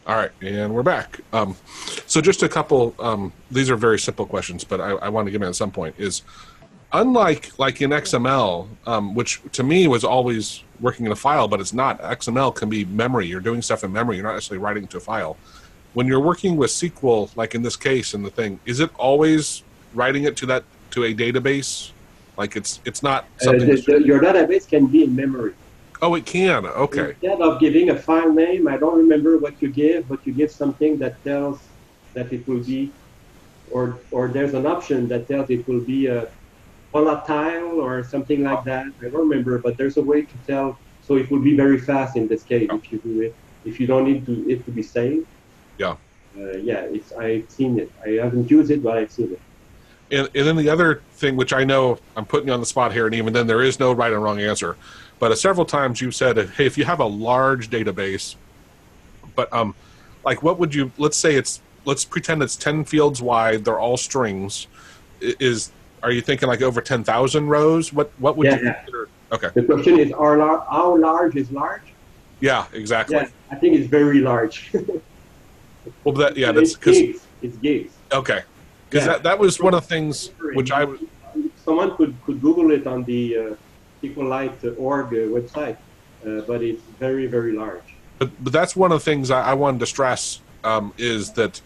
All right, and we're back. So just a couple. These are very simple questions, but I want to get in at some point. Is unlike like in XML, which to me was always working in a file, but it's not. XML can be memory. You're doing stuff in memory. You're not necessarily writing to a file. When you're working with SQL, like in this case, in the thing, is it always writing it to a database? Like it's not something. Your database can be in memory. Oh, it can. Okay. Instead of giving a file name, I don't remember what you give, but you give something that tells that it will be, or there's an option that tells it will be a volatile or something like that. I don't remember, but there's a way to tell. So it will be very fast in this case if you do it. If you don't need it to be saved. Yeah. Yeah, I've seen it. I haven't used it, but I've seen it. And then the other thing, which I know I'm putting you on the spot here, and even then there is no right or wrong answer, but several times you've said, hey, if you have a large database, but like what would you, let's pretend it's 10 fields wide, they're all strings. Are you thinking like over 10,000 rows? What would you consider? Okay. The question is, how large is large? Yeah, exactly. Yeah, I think it's very large. Well, it's gigs. It's gigs. Okay. Because that was one of the things which someone could Google it on the SQLite org website, but it's very, very large. But that's one of the things I wanted to stress is that,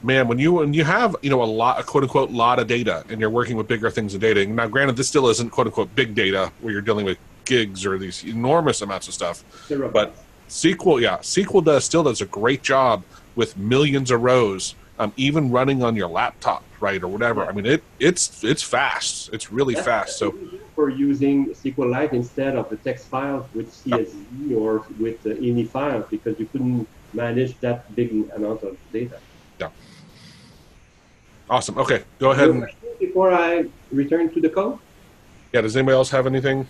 man, when you have a lot, a quote unquote lot of data, and you're working with bigger things of data. Now, granted, this still isn't quote unquote big data where you're dealing with gigs or these enormous amounts of stuff. But SQL still does a great job with millions of rows. Even running on your laptop, right, or whatever. I mean, it's fast. It's really fast. So for using SQLite instead of the text files with CSV or with the INI files, because you couldn't manage that big amount of data. Yeah. Awesome. Okay, go ahead. Before I return to the code. Yeah. Does anybody else have anything?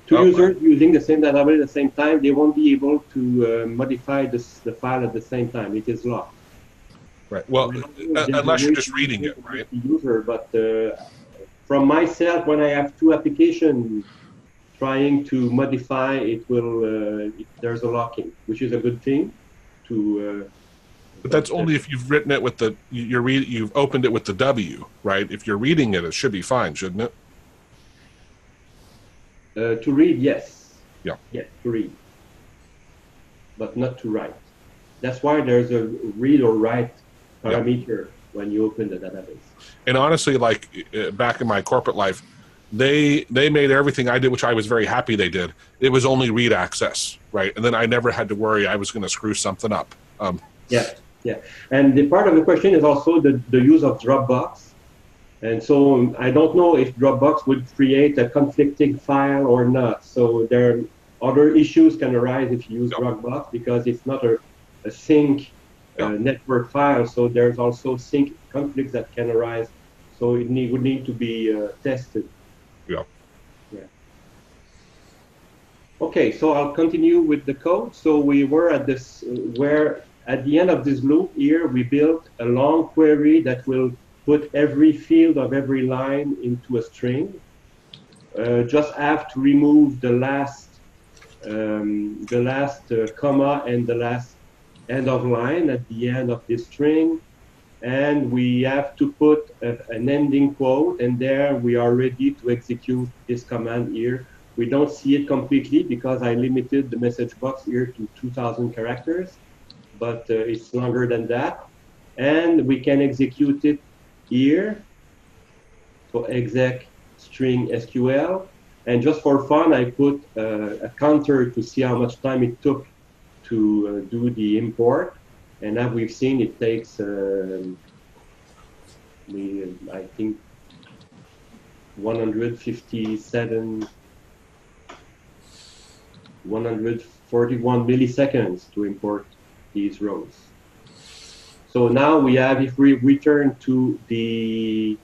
Two users using the same database at the same time, they won't be able to modify the file at the same time. It is locked. Right. Well, unless you're just reading it, right? User, but from myself, when I have two applications trying to modify, it will there's a locking, which is a good thing. But that's only if you've written it with you've opened it with the W, right? If you're reading it, it should be fine, shouldn't it? To read, yes. Yeah. Yes, to read, but not to write. That's why there's a read or write parameter when you open the database. And honestly, like back in my corporate life, they made everything I did, which I was very happy they did. It was only read access, right? And then I never had to worry I was going to screw something up. Yeah. And the part of the question is also the use of Dropbox. And so I don't know if Dropbox would create a conflicting file or not. So there are other issues can arise if you use Dropbox because it's not a sync network file. So there's also sync conflicts that can arise. So it would need to be tested. Yeah. Okay, so I'll continue with the code. So we were at this where at the end of this loop here, we built a long query that will put every field of every line into a string. Just have to remove the last comma and the last end of line at the end of this string. And we have to put an ending quote, and there we are ready to execute this command here. We don't see it completely because I limited the message box here to 2,000 characters, but it's longer than that. And we can execute it here, so exec string SQL, and just for fun I put a counter to see how much time it took to do the import, and as we've seen it takes I think 141 milliseconds to import these rows. So now we have, if we return to the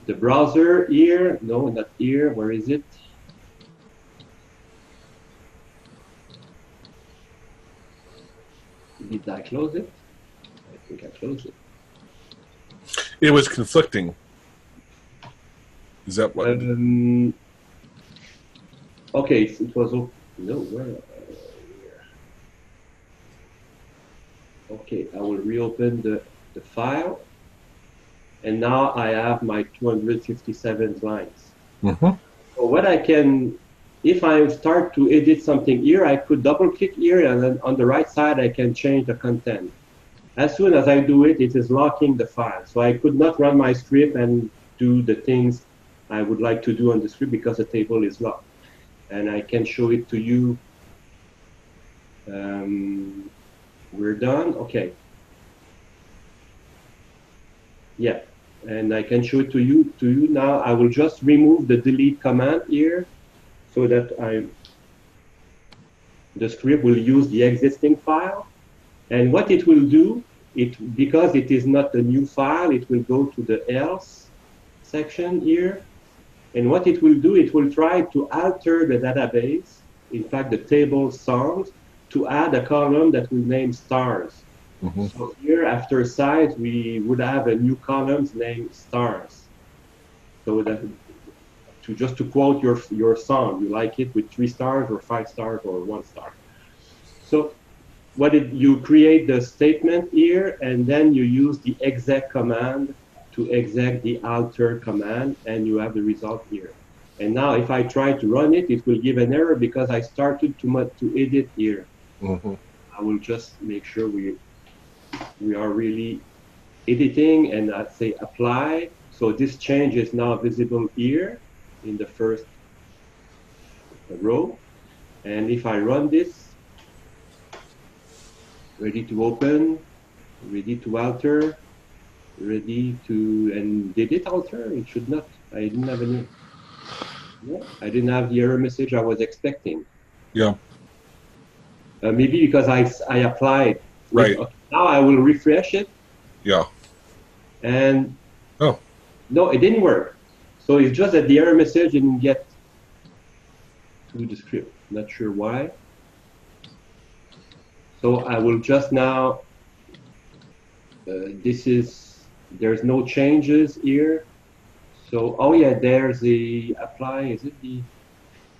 browser here, no, not here, where is it? Did I close it? I think I closed it. It was conflicting. Is that what? Okay, it was, no, where? Okay, I will reopen the file. And now I have my 257 lines. Mm-hmm. So what I can, if I start to edit something here, I could double click here and then on the right side, I can change the content. As soon as I do it, it is locking the file. So I could not run my script and do the things I would like to do on the script because the table is locked. And I can show it to you. We're done. Okay. Yeah. And I can show it to you now. I will just remove the delete command here so that the script will use the existing file. And what it will do, because it is not a new file, it will go to the else section here. And what it will do, it will try to alter the database, in fact, the table songs, to add a column that will name stars. Mm-hmm. So here, after size, we would have a new column named stars. So that, just to quote your song, you like it with 3 stars or 5 stars or 1 star. So you create the statement here, and then you use the exec command to exec the alter command, and you have the result here. And now if I try to run it, it will give an error because I started to edit here. Mm-hmm. I will just make sure we are really editing, and I say apply. So this change is now visible here in the first row. And if I run this, ready to open, ready to alter, ready to, and did it alter? It should not. I didn't have any. No, I didn't have the error message I was expecting. Yeah. Maybe because I applied. Right. Okay, now I will refresh it. Yeah. And oh, no, it didn't work. So it's just that the error message didn't get to the script. Not sure why. So I will just now. There's no changes here. So, oh yeah, there's the apply, is it the,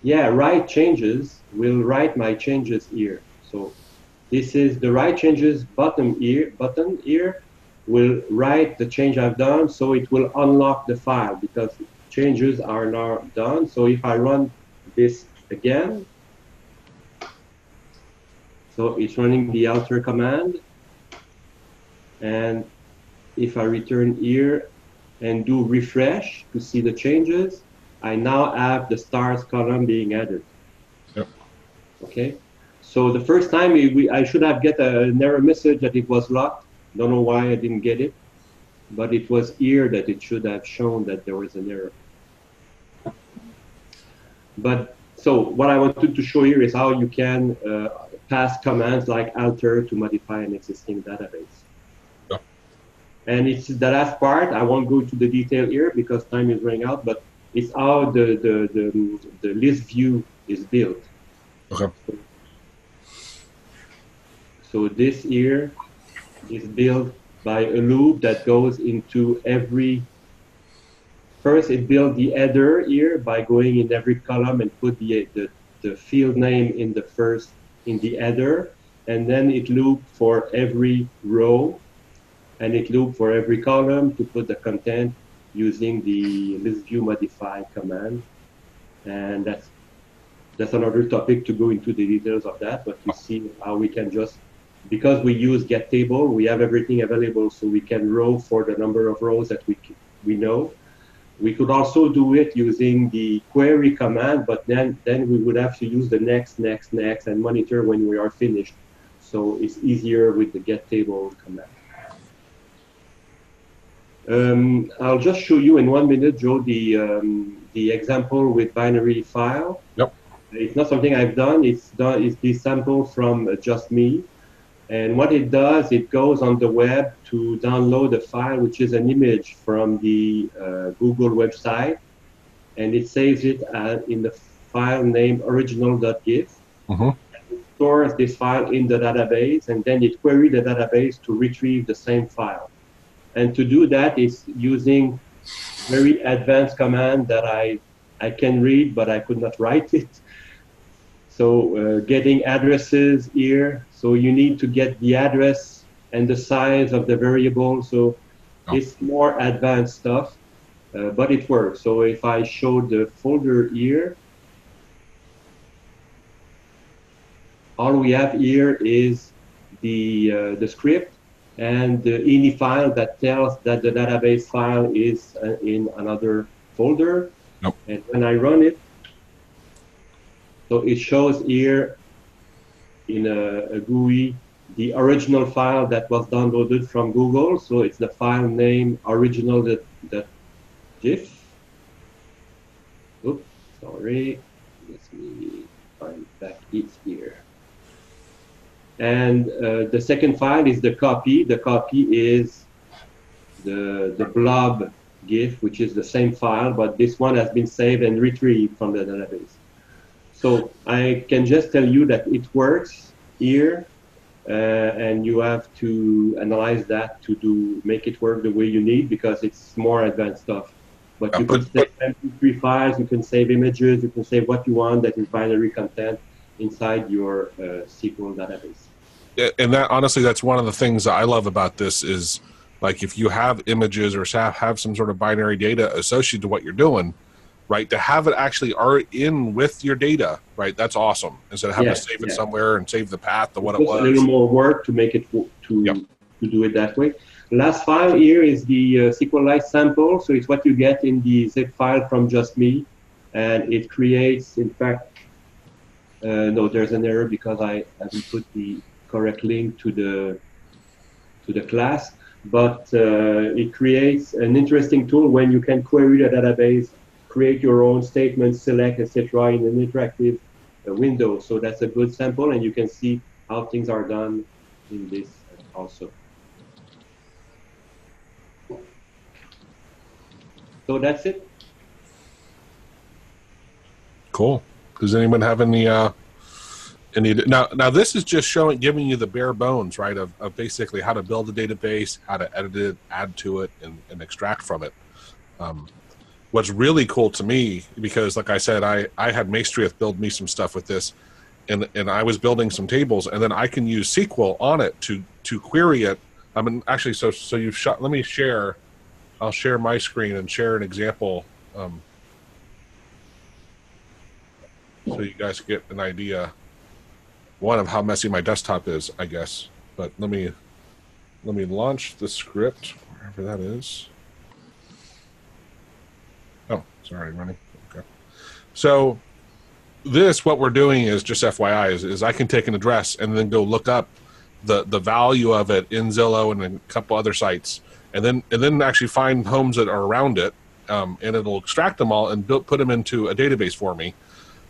yeah, write changes, will write my changes here. So this is the write changes button here, will write the change I've done, so it will unlock the file because changes are now done. So if I run this again, so it's running the alter command. And if I return here and do refresh to see the changes, I now have the stars column being added. Yep. Okay. So the first time I should have get an error message that it was locked. Don't know why I didn't get it, but it was here that it should have shown that there was an error. But so what I wanted to show here is how you can pass commands like alter to modify an existing database. And it's the last part. I won't go into the detail here because time is running out, but it's how the list view is built. okay. So this here is built by a loop that goes into every, first it builds the header here by going in every column and put the field name in the header, and then it loops for every row, and it loops for every column to put the content using the list view modify command. And that's another topic to go into the details of that, but you see how we can just, because we use get table, we have everything available, so we can row for the number of rows that we know. We could also do it using the query command, but then we would have to use the next, and monitor when we are finished. So it's easier with the get table command. I'll just show you in 1 minute, Joe, the example with binary file. Yep. It's not something I've done. It's the sample from Just Me. And what it does, it goes on the web to download a file, which is an image from the Google website, and it saves it in the file name original.gif. Mm-hmm. It stores this file in the database, and then it queries the database to retrieve the same file. And to do that, it's using very advanced command that I can read, but I could not write it. So getting addresses here. So you need to get the address and the size of the variable. So Oh, it's more advanced stuff, but it works. So if I show the folder here, all we have here is the script and the ini file that tells that the database file is in another folder. nope. And when I run it, so it shows here in a GUI the original file that was downloaded from Google. So it's the file name original.gif. Oops, sorry. Let me find back it here. And the second file is the copy. The copy is the blob GIF, which is the same file, but this one has been saved and retrieved from the database. So I can just tell you that it works here, and you have to analyze that to make it work the way you need, because it's more advanced stuff. But you can save MP3 files, you can save images, you can save what you want that is binary content inside your SQL database. And that, honestly, that's one of the things that I love about this is, like, if you have images or have some sort of binary data associated to what you're doing, right, to have it actually are in with your data, right, that's awesome. Instead of having to save it somewhere and save the path to what it was. A little more work to make it to do it that way. Last file here is the SQLite sample. So it's what you get in the zip file from just me. And it creates, in fact, no, there's an error because I haven't put the correct link to the class. But it creates an interesting tool when you can query the database, create your own statements, select, etc. in an interactive window. So that's a good sample, and you can see how things are done in this also. So that's it. Cool. Does anyone have any now this is just giving you the bare bones, right, of basically how to build a database, how to edit it, add to it, and extract from it. What's really cool to me, because like I said, I had Maestriath build me some stuff with this, and I was building some tables, and then I can use SQL on it to query it. I mean, actually, so you've shot. Let me share. I'll share my screen and share an example, so you guys get an idea, one, of how messy my desktop is, I guess. But let me launch the script, wherever that is. Oh, it's already running. Okay. So what we're doing is, just FYI, is I can take an address and then go look up the value of it in Zillow and a couple other sites, and then actually find homes that are around it, and it'll extract them all and put them into a database for me.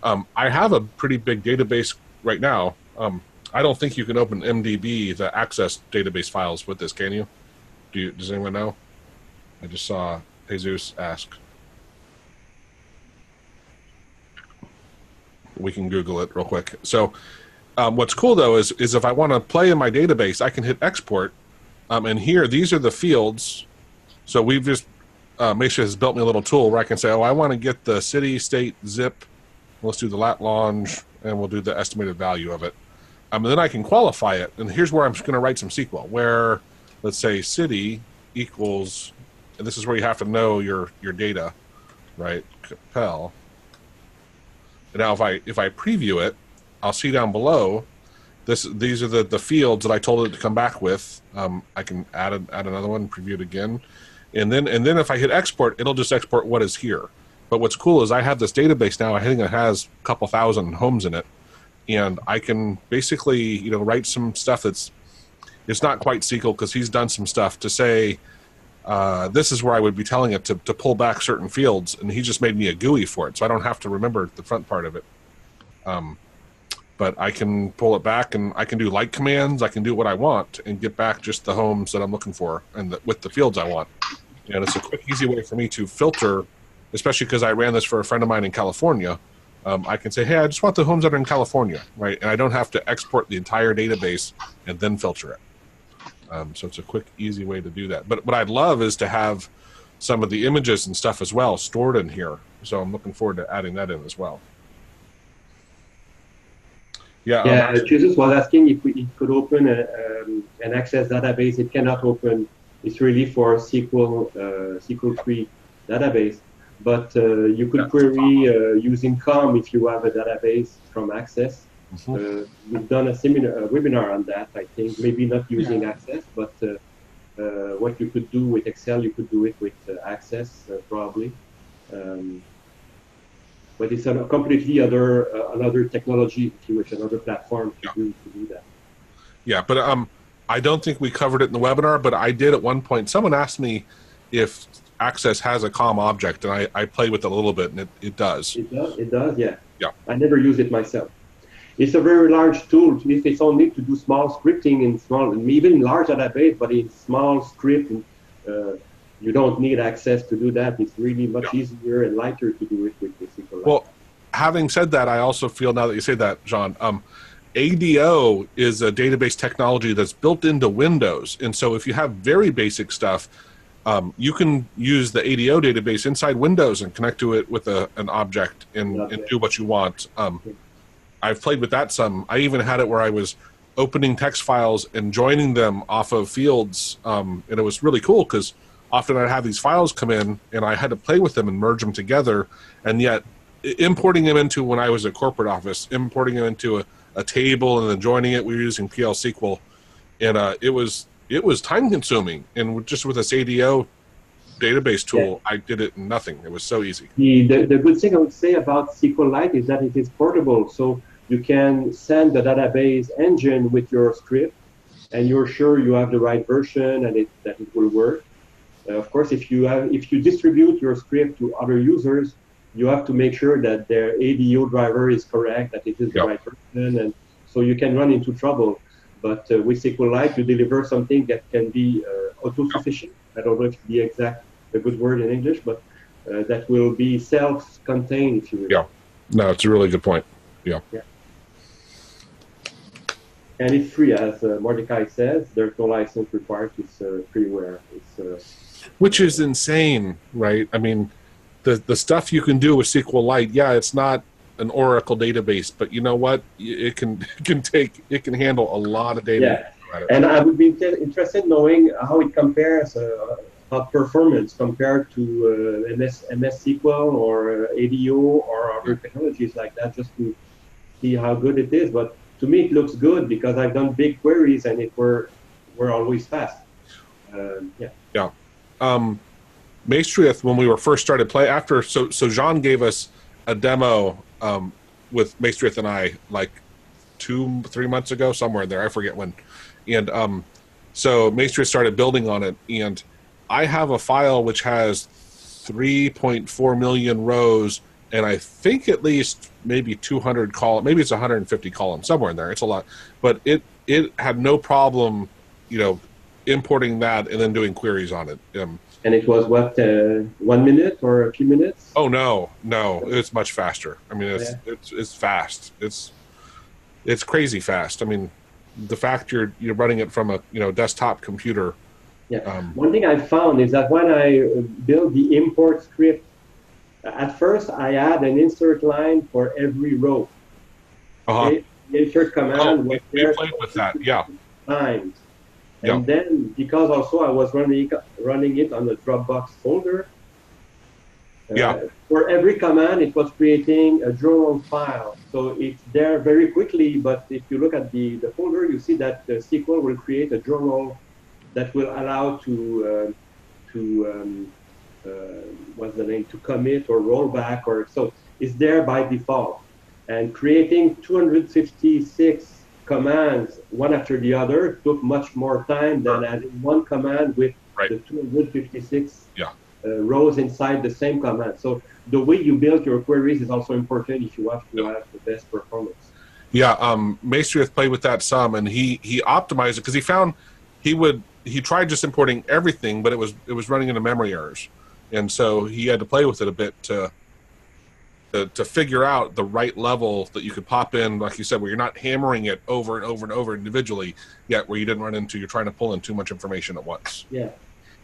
I have a pretty big database right now. I don't think you can open MDB to access database files with this, can you? Does anyone know? I just saw Jesus ask. We can Google it real quick. So what's cool, though, is if I want to play in my database, I can hit export. And here, these are the fields. So we've just, Misha has built me a little tool where I can say, oh, I want to get the city, state, zip. Let's do the lat longe, and we'll do the estimated value of it. And then I can qualify it. And here's where I'm just going to write some SQL, where, let's say, city equals, and this is where you have to know your data, right? Capel. And now if I preview it, I'll see down below, these are the fields that I told it to come back with. I can add another one, preview it again. And then if I hit export, it'll just export what is here. But what's cool is I have this database now. I think it has a couple thousand homes in it, and I can basically write some stuff it's not quite SQL, because he's done some stuff to say this is where I would be telling it to pull back certain fields, and he just made me a GUI for it, so I don't have to remember the front part of it. But I can pull it back, and I can do like commands. I can do what I want and get back just the homes that I'm looking for and with the fields I want. And it's a quick, easy way for me to filter, especially because I ran this for a friend of mine in California. I can say, hey, I just want the homes that are in California, right? And I don't have to export the entire database and then filter it. So it's a quick, easy way to do that. But what I'd love is to have some of the images and stuff as well stored in here. So I'm looking forward to adding that in as well. Yeah. Yeah, Jesus was asking if it could open an Access database. It cannot open. It's really for SQL3 database. But you could query using COM if you have a database from Access. Mhm. We've done a seminar, a webinar on that, I think. Maybe not using Access, but what you could do with Excel, you could do it with Access, probably. Um, but it's a completely another technology, if you wish, another platform to do that. Yeah, but I don't think we covered it in the webinar, but I did at one point. Someone asked me if Access has a COM object, and I played with it a little bit, and it does. It does, yeah. Yeah. I never use it myself. It's a very large tool. If it's only to do small scripting in small, even large database, but in small script, you don't need Access to do that. It's really much easier and lighter to do it with the SQLite. Well, having said that, I also feel, now that you say that, Jean, ADO is a database technology that's built into Windows. And so if you have very basic stuff, you can use the ADO database inside Windows and connect to it with an object and do what you want. I've played with that some. I even had it where I was opening text files and joining them off of fields. And it was really cool because often I'd have these files come in and I had to play with them and merge them together. And yet importing them into, when I was at corporate office, importing them into a table and then joining it, we were using PL SQL. And it was time consuming. And just with this ADO database tool, I did it in nothing. It was so easy. The good thing I would say about SQLite is that it is portable. So you can send the database engine with your script, and you're sure you have the right version and that it will work. Of course, if you distribute your script to other users, you have to make sure that their ADO driver is correct, that it is the right version, and so you can run into trouble. But with SQLite, you deliver something that can be auto-sufficient. I don't know if the good word in English, but that will be self-contained, if you will. Yeah. No, it's a really good point. Yeah. And it's free, as Mordecai says. There's no license required. It's freeware. Which is insane, right? I mean, the stuff you can do with SQLite, it's not an Oracle database, but you know what? It can handle a lot of data. Yeah. And I would be interested in knowing how it compares, how performance compared to MS SQL or ADO or other technologies like that, just to see how good it is. But to me, it looks good because I've done big queries and we're always fast. Maestriath, when we were first started play, so Jean gave us a demo with Maestriath and I like 2-3 months ago, somewhere in there, I forget when. And so Maestriath started building on it, and I have a file which has 3.4 million rows, and I think at least maybe 200 columns, maybe it's 150 columns, somewhere in there. It's a lot, but it had no problem, importing that and then doing queries on it. And it was what, 1 minute or a few minutes? Oh no, it's much faster. I mean, it's fast. It's crazy fast. I mean, the fact you're running it from a desktop computer. Yeah. One thing I found is that when I build the import script, at first I add an insert line for every row. Okay? The insert command was there with that, times. And then, because also I was running it on the Dropbox folder, for every command, it was creating a journal file. So it's there very quickly, but if you look at the folder, you see that the SQL will create a journal that will allow to commit or roll back, so it's there by default. And creating 256 commands one after the other took much more time than adding one command with the 256 rows inside the same command. So the way you build your queries is also important if you have to have the best performance. Maestriath played with that some, and he optimized it because he found he tried just importing everything, but it was running into memory errors, and so he had to play with it a bit to figure out the right level that you could pop in, like you said, where you're not hammering it over and over and over individually, yet where you didn't run into, you're trying to pull in too much information at once. Yeah.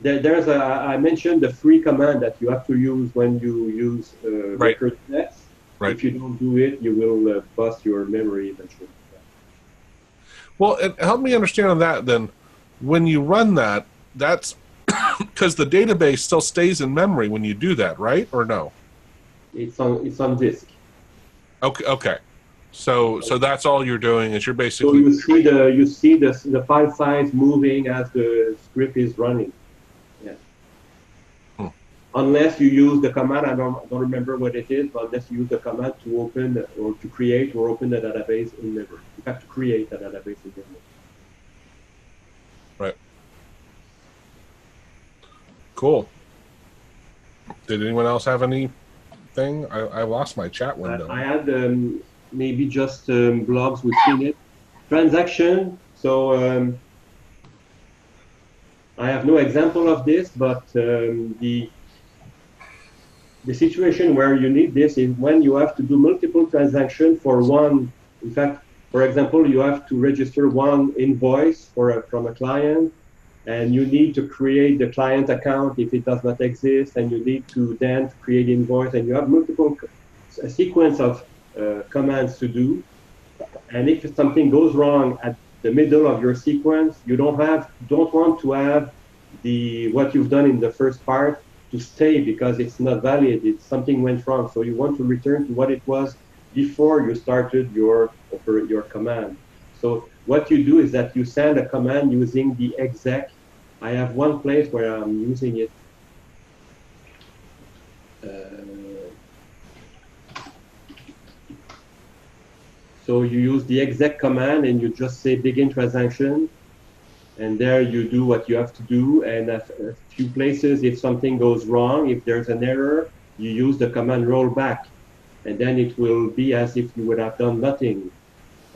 I mentioned the free command that you have to use when you use record text. If you don't do it, you will bust your memory eventually. Well, help me understand on that then. When you run that, that's because the database still stays in memory when you do that, right? Or no? It's on disk. Okay. Okay. So that's all you're doing is you're So basically you see the file size moving as the script is running. Yeah. Hmm. Unless you use the command, I don't remember what it is, but unless you use the command to open or to create or open the database in memory. You have to create a database in memory. right. Cool. Did anyone else have anything? I lost my chat window. I had maybe just blogs within it. Transaction. So I have no example of this, but the situation where you need this is when you have to do multiple transactions for one. In fact, for example, you have to register one invoice from a client, and you need to create the client account if it does not exist, and you need to then create invoice, and you have a sequence of commands to do. And if something goes wrong at the middle of your sequence, you don't want to have what you've done in the first part to stay because it's not valid. Something went wrong. So you want to return to what it was before you started your command. So what you do is that you send a command using the exec. I have one place where I'm using it. So you use the exec command and you just say begin transaction. And there you do what you have to do. And at a few places, if something goes wrong, if there's an error, you use the command rollback. And then it will be as if you would have done nothing.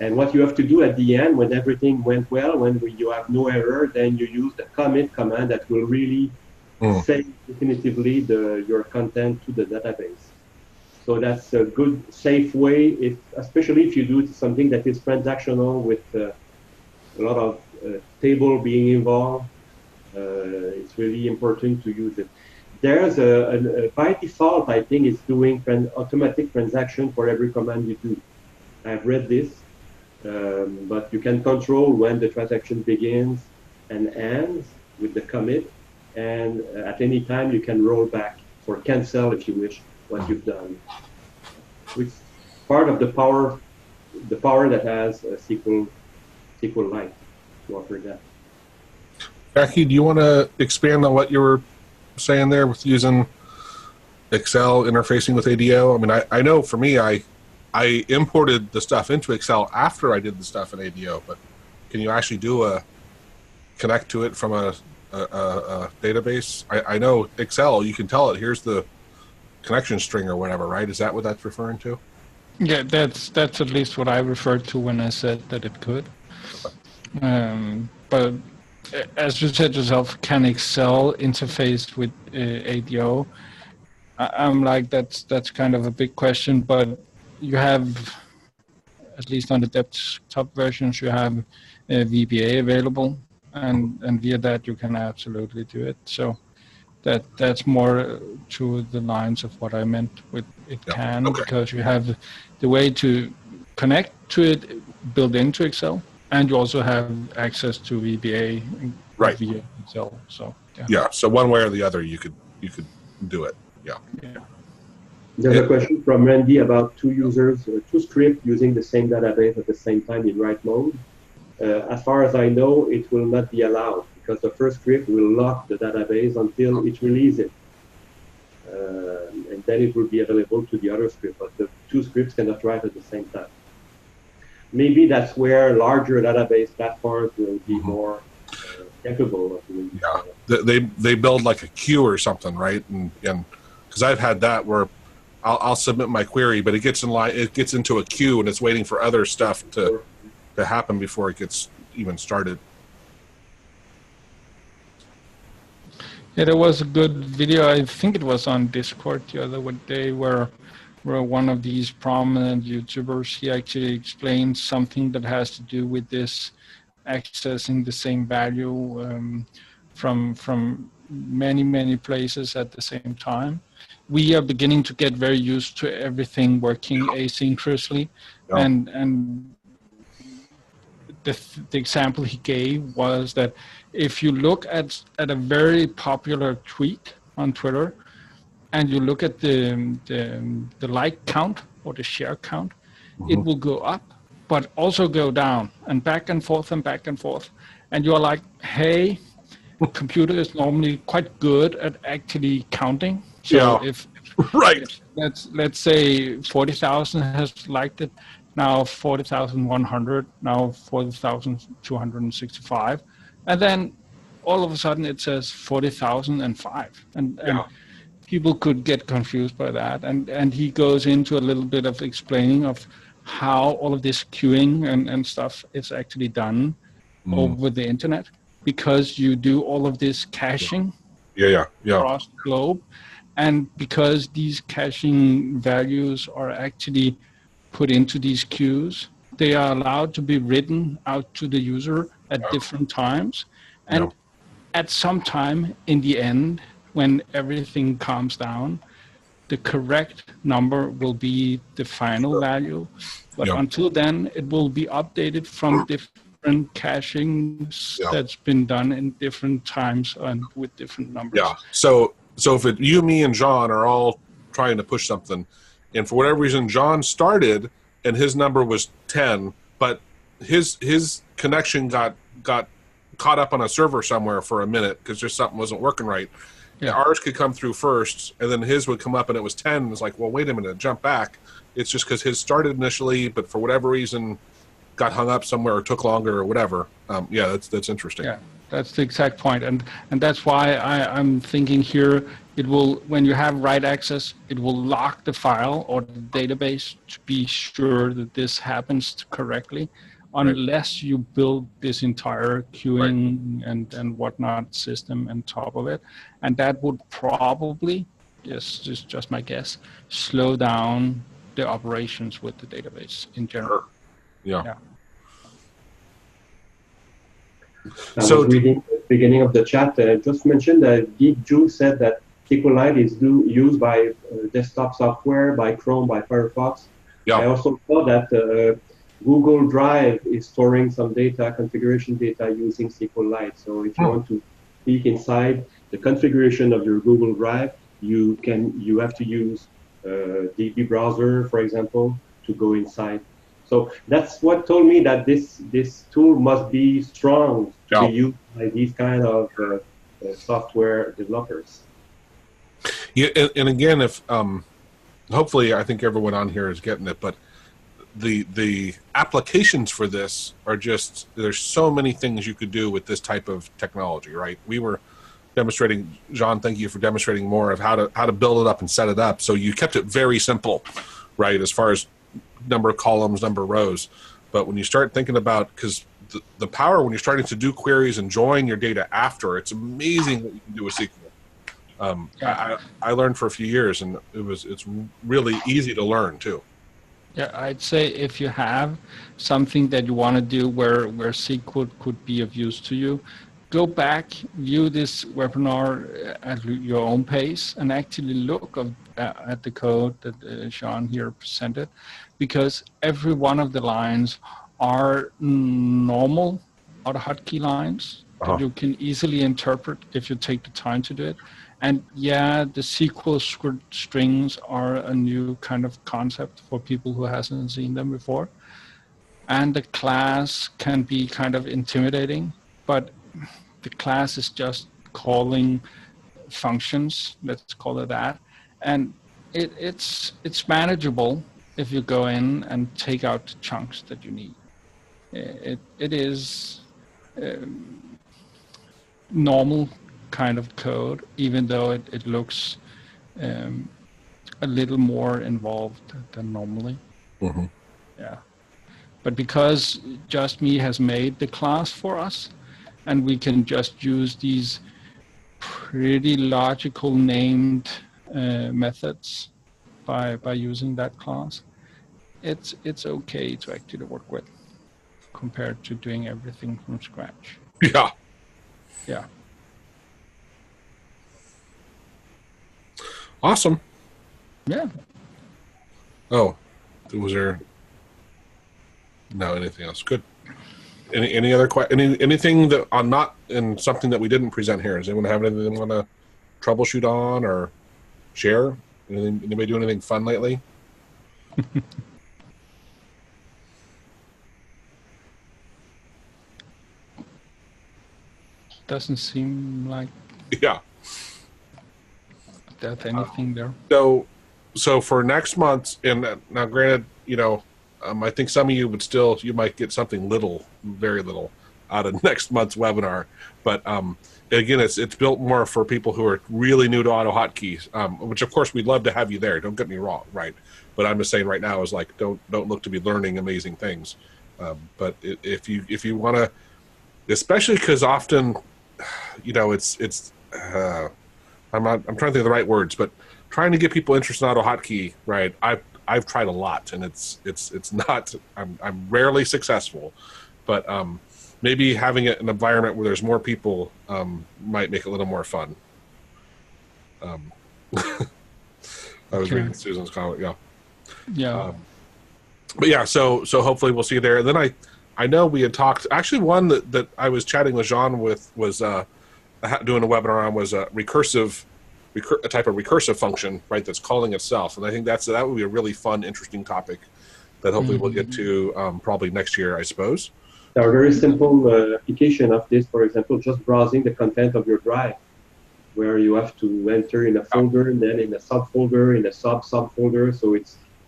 And what you have to do at the end, when everything went well, when you have no error, then you use the commit command that will really save definitively your content to the database. So that's a good, safe way, especially if you do something that is transactional with a lot of table being involved. It's really important to use it. There's by default, I think it's doing automatic transaction for every command you do. I've read this, but you can control when the transaction begins and ends with the commit, and at any time you can roll back or cancel if you wish what you've done. Which is part of the power that has SQLite to offer that. Jackie, do you want to expand on what you were saying there with using Excel interfacing with ADO? I mean, I know for me, I imported the stuff into Excel after I did the stuff in ADO, but can you actually connect to it from a database? I know Excel, you can tell it, here's the connection string or whatever, right? Is that what that's referring to? Yeah, that's at least what I referred to when I said that it could. But as you said yourself, can Excel interface with ADO? I'm like, that's kind of a big question, but you have, at least on the desktop versions, you have VBA available, and via that you can absolutely do it. So that's more to the lines of what I meant with it can, because you have the way to connect to it built into Excel, and you also have access to VBA via Excel. So yeah. So one way or the other, you could do it. Yeah. There's a question from Randy about two scripts using the same database at the same time in write mode. As far as I know, it will not be allowed because the first script will lock the database until it releases it. And then it will be available to the other script, but the two scripts cannot write at the same time. Maybe that's where larger database platforms will be more capable of doing. Yeah, they build like a queue or something, right? And because I've had that where I'll submit my query, but it gets into a queue and it's waiting for other stuff to happen before it gets even started. Yeah, there was a good video. I think it was on Discord the other day where one of these prominent YouTubers, he actually explained something that has to do with this accessing the same value from many places at the same time. We are beginning to get very used to everything working asynchronously, and the example he gave was that if you look at a very popular tweet on Twitter, and you look at the like count or the share count, it will go up, but also go down, and back and forth and back and forth. And you're like, hey, computer is normally quite good at actually counting. So if right, let's say 40,000 has liked it, now 40,100, now 40,265, and then all of a sudden it says 40,005, and people could get confused by that. And he goes into a little bit of explaining of how all of this queuing and stuff is actually done over the internet, because you do all of this caching across the globe. And because these caching values are actually put into these queues, they are allowed to be written out to the user at different times. And at some time in the end, when everything calms down, the correct number will be the final value. But until then, it will be updated from different cachings that's been done in different times and with different numbers. Yeah. So if you, me, and John are all trying to push something, and for whatever reason John started and his number was 10, but his connection got caught up on a server somewhere for a minute because just something wasn't working right. Ours could come through first, and then his would come up and it was 10. It's like, well, wait a minute, jump back. It's just because his started initially, but for whatever reason got hung up somewhere or took longer or whatever. That's interesting. Yeah, that's the exact point. And that's why I'm thinking here, it will, when you have write access, it will lock the file or the database to be sure that this happens correctly, unless you build this entire queuing and whatnot system on top of it. And that would probably, just my guess, slow down the operations with the database in general. Yeah. So reading the beginning of the chat, just mentioned that Geek Jew said that SQLite is used by desktop software, by Chrome, by Firefox. I also saw that Google Drive is storing some data, configuration data, using SQLite. So if you want to peek inside the configuration of your Google Drive, you have to use DB browser, for example, to go inside. So that's what told me that this tool must be strong to be used by these kind of software developers. Yeah, and again, if hopefully, I think everyone on here is getting it, but the applications for this are just, there's so many things you could do with this type of technology, right? We were demonstrating, John, thank you for demonstrating more of how to build it up and set it up. So you kept it very simple, right, as far as number of columns, number of rows. But when you start thinking about, because the power when you're starting to do queries and join your data after, it's amazing what you can do with SQL. I learned for a few years, and it's really easy to learn too. Yeah, I'd say if you have something that you want to do where SQL could be of use to you, go back, view this webinar at your own pace, and actually look at the code that Sean here presented, because every one of the lines are normal AutoHotkey lines that you can easily interpret if you take the time to do it. And yeah, the SQL strings are a new kind of concept for people who hasn't seen them before. And the class can be kind of intimidating, but the class is just calling functions, let's call it that. And it's manageable if you go in and take out the chunks that you need. It is normal kind of code, even though it looks a little more involved than normally. Mm-hmm. Yeah. But because Just Me has made the class for us, and we can just use these pretty logical named methods by using that class, it's okay to actually work with compared to doing everything from scratch. Yeah. Yeah. Awesome. Yeah. Oh, was there no anything else? Good. Any other anything that on not in something that we didn't present here? Does anyone have anything they want to troubleshoot on or share? Anybody do anything fun lately? Doesn't seem like Yeah. there's anything there. So for next month, and now granted, I think some of you you might get something very little out of next month's webinar, but again, it's built more for people who are really new to AutoHotkey, which of course we'd love to have you there. Don't get me wrong, right? But I'm just saying right now is like don't look to be learning amazing things, but if you want to, especially because often, it's I'm trying to think of the right words, but trying to get people interested in AutoHotkey, right? I've tried a lot, and it's not. I'm rarely successful, but maybe having an environment where there's more people might make it a little more fun. I was reading Susan's comment. Yeah. Yeah. But yeah, so hopefully we'll see you there. And then I know we had talked. Actually, one that I was chatting with Jean with was doing a webinar on was a type of recursive function, right? That's calling itself, and I think that would be a really fun, interesting topic that hopefully we'll get to probably next year, I suppose. There are very simple application of this. For example, just browsing the content of your drive, where you have to enter in a folder and then in a subfolder, in a subfolder. So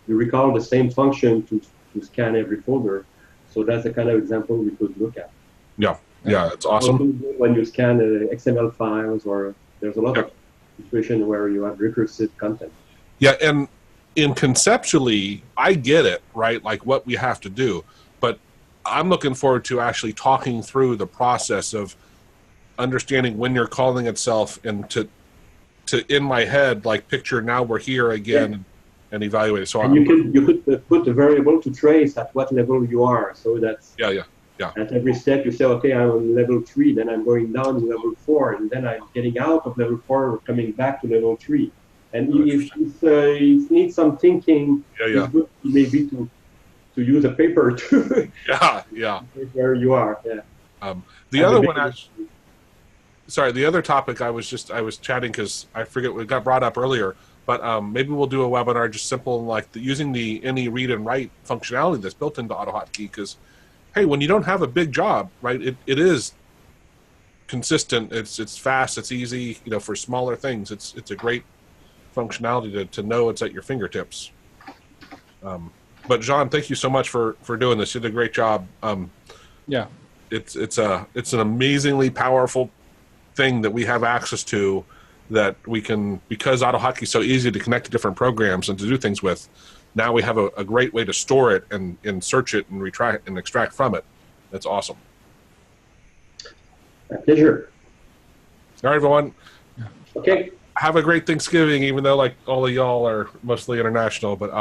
you recall the same function to scan every folder. So that's the kind of example we could look at. Yeah, it's awesome. When you scan XML files, or there's a lot of situations where you have recursive content. Yeah, and conceptually, I get it, right? Like what we have to do, but I'm looking forward to actually talking through the process of understanding when you're calling itself, and to in my head, like picture now we're here again and evaluate it. So and you could put a variable to trace at what level you are. So that's yeah. At every step you say, okay, I'm on level 3, then I'm going down to level 4, and then I'm getting out of level 4 or coming back to level 3. And it needs some thinking. It's good maybe to use a paper to where you are. Yeah. The other one, the other topic I was chatting because I forget what got brought up earlier, but maybe we'll do a webinar just simple like using the any read and write functionality that's built into AutoHotkey, because hey, when you don't have a big job, right, it is consistent, it's fast, it's easy, for smaller things, it's a great functionality to know it's at your fingertips. But Jean, thank you so much for doing this. You did a great job. It's an amazingly powerful thing that we have access to, that we can, because AutoHotkey is so easy to connect to different programs and to do things with. Now we have a great way to store it and search it and retract and extract from it. That's awesome. My pleasure. All right, everyone. Okay. Have a great Thanksgiving, even though like all of y'all are mostly international. But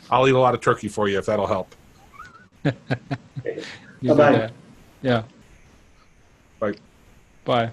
I'll eat a lot of turkey for you if that'll help. Bye-bye. Yeah. Bye. Bye.